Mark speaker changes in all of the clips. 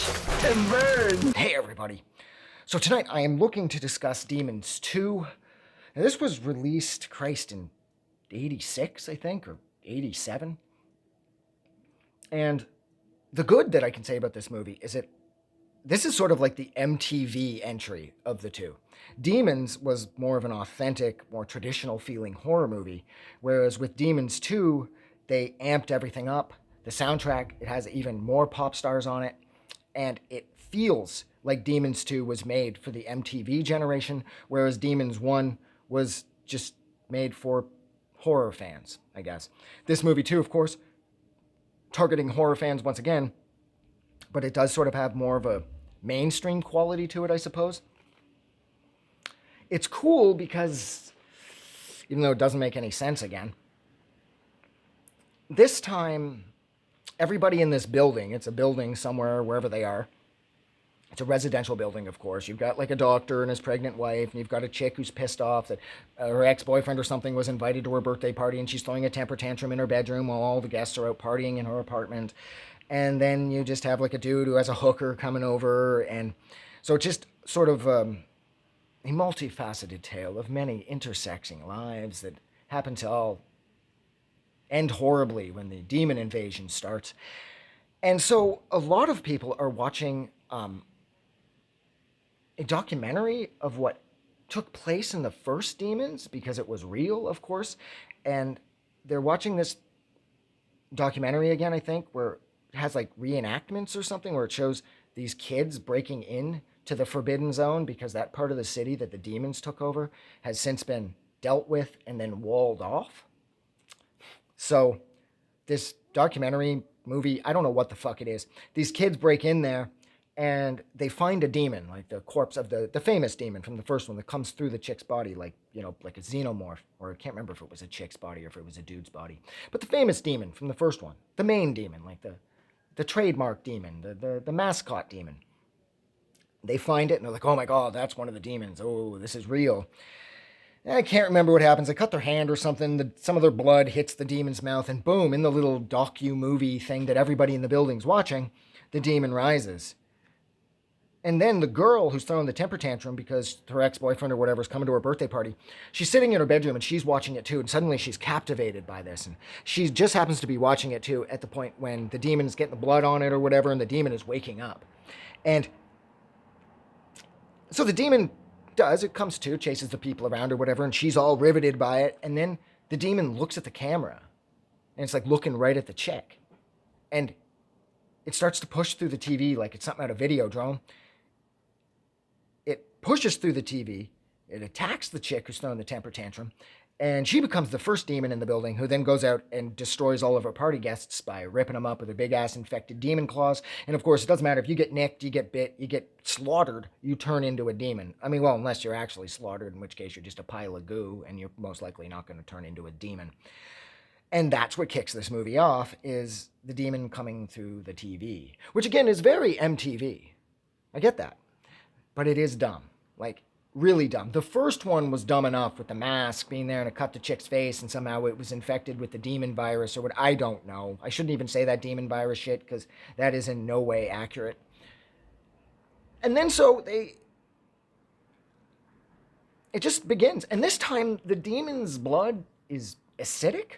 Speaker 1: and burn.
Speaker 2: Hey everybody. So tonight I am looking to discuss Demons 2. Now this was released, Christ, in 86, I think, or 87. And the good that I can say about this movie is that this is sort of like the MTV entry of the two. Demons was more of an authentic, more traditional feeling horror movie, whereas with Demons 2, they amped everything up. The soundtrack, it has even more pop stars on it, and it feels like Demons 2 was made for the MTV generation, whereas Demons 1 was just made for horror fans, I guess. This movie, too, of course, targeting horror fans once again, but it does sort of have more of a mainstream quality to it, I suppose. It's cool because, even though it doesn't make any sense again, this time, everybody in this building, it's a building somewhere, wherever they are, it's a residential building, of course. You've got like a doctor and his pregnant wife, and you've got a chick who's pissed off that her ex-boyfriend or something was invited to her birthday party, and she's throwing a temper tantrum in her bedroom while all the guests are out partying in her apartment. And then you just have like a dude who has a hooker coming over, and so it's just sort of a multifaceted tale of many intersecting lives that happen to all end horribly when the demon invasion starts. And so a lot of people are watching a documentary of what took place in the first Demons because it was real, of course. And they're watching this documentary again, I think, where it has like reenactments or something where it shows these kids breaking in to the Forbidden Zone because that part of the city that the demons took over has since been dealt with and then walled off. So this documentary movie, I don't know what the fuck it is. These kids break in there and they find a demon, like the corpse of the famous demon from the first one that comes through the chick's body, like, you know, like a xenomorph, or I can't remember if it was a chick's body or if it was a dude's body. But the famous demon from the first one, the main demon, like the trademark demon, the mascot demon. They find it and they're like, oh my God, that's one of the demons. Oh, this is real. I can't remember what happens. They cut their hand or something. Some of their blood hits the demon's mouth, and boom, in the little docu-movie thing that everybody in the building's watching, the demon rises. And then the girl who's throwing the temper tantrum because her ex-boyfriend or whatever is coming to her birthday party, she's sitting in her bedroom and she's watching it too, and suddenly she's captivated by this. And she just happens to be watching it too at the point when the demon's getting the blood on it or whatever, and the demon is waking up. And so the demon it comes to, chases the people around or whatever, and she's all riveted by it. And then the demon looks at the camera, and it's like looking right at the chick. And it starts to push through the TV like it's something out of Videodrome. It pushes through the TV, it attacks the chick who's throwing the temper tantrum, and she becomes the first demon in the building, who then goes out and destroys all of her party guests by ripping them up with her big-ass infected demon claws. And of course, it doesn't matter if you get nicked, you get bit, you get slaughtered, you turn into a demon. I mean, well, unless you're actually slaughtered, in which case you're just a pile of goo, and you're most likely not going to turn into a demon. And that's what kicks this movie off, is the demon coming through the TV, which again is very MTV. I get that. But it is dumb. Like, really dumb. The first one was dumb enough with the mask being there and it cut the chick's face and somehow it was infected with the demon virus or what. I don't know. I shouldn't even say that demon virus shit because that is in no way accurate. And then it just begins. And this time the demon's blood is acidic.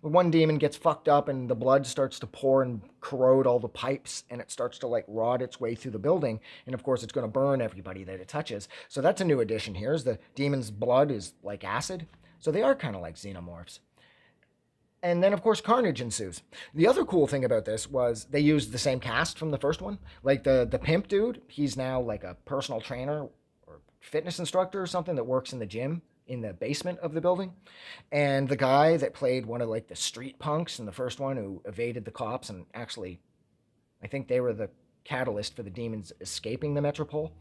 Speaker 2: One demon gets fucked up and the blood starts to pour and corrode all the pipes and it starts to like rot its way through the building. And of course it's going to burn everybody that it touches. So that's a new addition here, is the demon's blood is like acid. So they are kind of like xenomorphs. And then of course carnage ensues. The other cool thing about this was they used the same cast from the first one. Like the pimp dude, he's now like a personal trainer or fitness instructor or something that works in the gym in the basement of the building. And the guy that played one of like the street punks in the first one who evaded the cops, and actually I think they were the catalyst for the demons escaping the Metropole,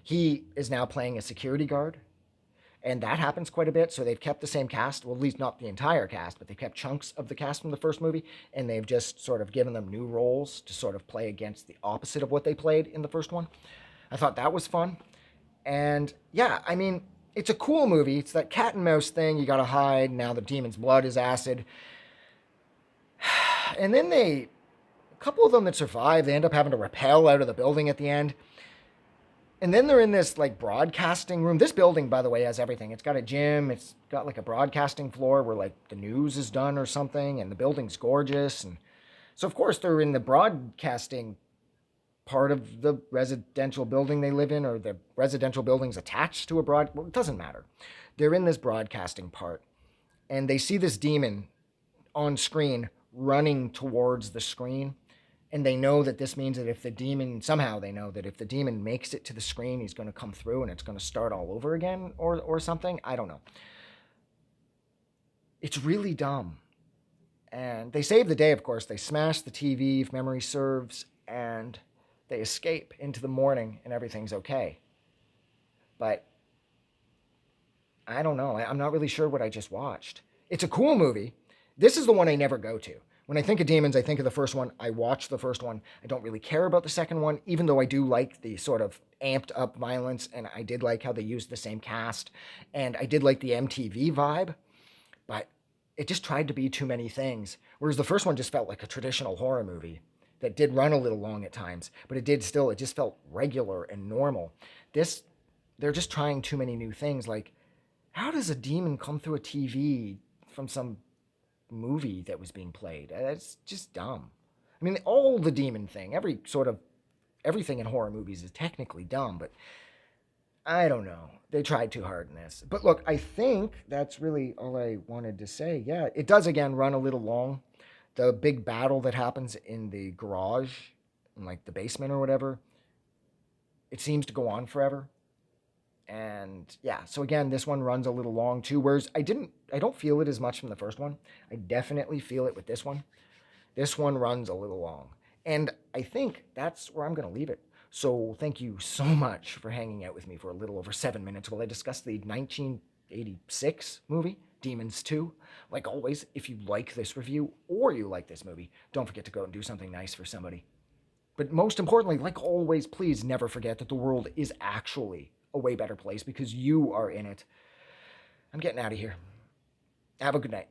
Speaker 2: he is now playing a security guard. And that happens quite a bit. So they've kept the same cast, well, at least not the entire cast, but they kept chunks of the cast from the first movie, and they've just sort of given them new roles to sort of play against the opposite of what they played in the first one. I thought that was fun. And yeah, I mean, it's a cool movie. It's that cat and mouse thing. You gotta hide. Now the demon's blood is acid. And then they couple of them that survive, they end up having to rappel out of the building at the end. And then they're in this like broadcasting room. This building, by the way, has everything. It's got a gym. It's got like a broadcasting floor where like the news is done or something. And the building's gorgeous. And so, of course, they're in the broadcasting part of the residential building they live in, or the residential building's attached to a well, it doesn't matter. They're in this broadcasting part, and they see this demon on screen running towards the screen. And they know that this means that if the demon, somehow they know that if the demon makes it to the screen, he's going to come through and it's going to start all over again or something. I don't know. It's really dumb. And they save the day, of course. They smash the TV, if memory serves, and they escape into the morning and everything's okay. But I don't know. I'm not really sure what I just watched. It's a cool movie. This is the one I never go to. When I think of demons, I think of the first one. I watched the first one. I don't really care about the second one, even though I do like the sort of amped up violence, and I did like how they used the same cast, and I did like the MTV vibe, but it just tried to be too many things. Whereas the first one just felt like a traditional horror movie that did run a little long at times, but it just felt regular and normal. This, they're just trying too many new things. Like, how does a demon come through a TV from some movie that was being played? That's just dumb. I mean, all the demon thing, everything in horror movies is technically dumb, but I don't know. They tried too hard in this. But look, I think that's really all I wanted to say. Yeah, it does again run a little long. The big battle that happens in the garage, in like the basement or whatever, it seems to go on forever. And yeah, so again, this one runs a little long too. Whereas I don't feel it as much from the first one. I definitely feel it with this one. This one runs a little long. And I think that's where I'm going to leave it. So thank you so much for hanging out with me for a little over 7 minutes while I discuss the 1986 movie, Demons 2. Like always, if you like this review or you like this movie, don't forget to go and do something nice for somebody. But most importantly, like always, please never forget that the world is actually a way better place because you are in it. I'm getting out of here. Have a good night.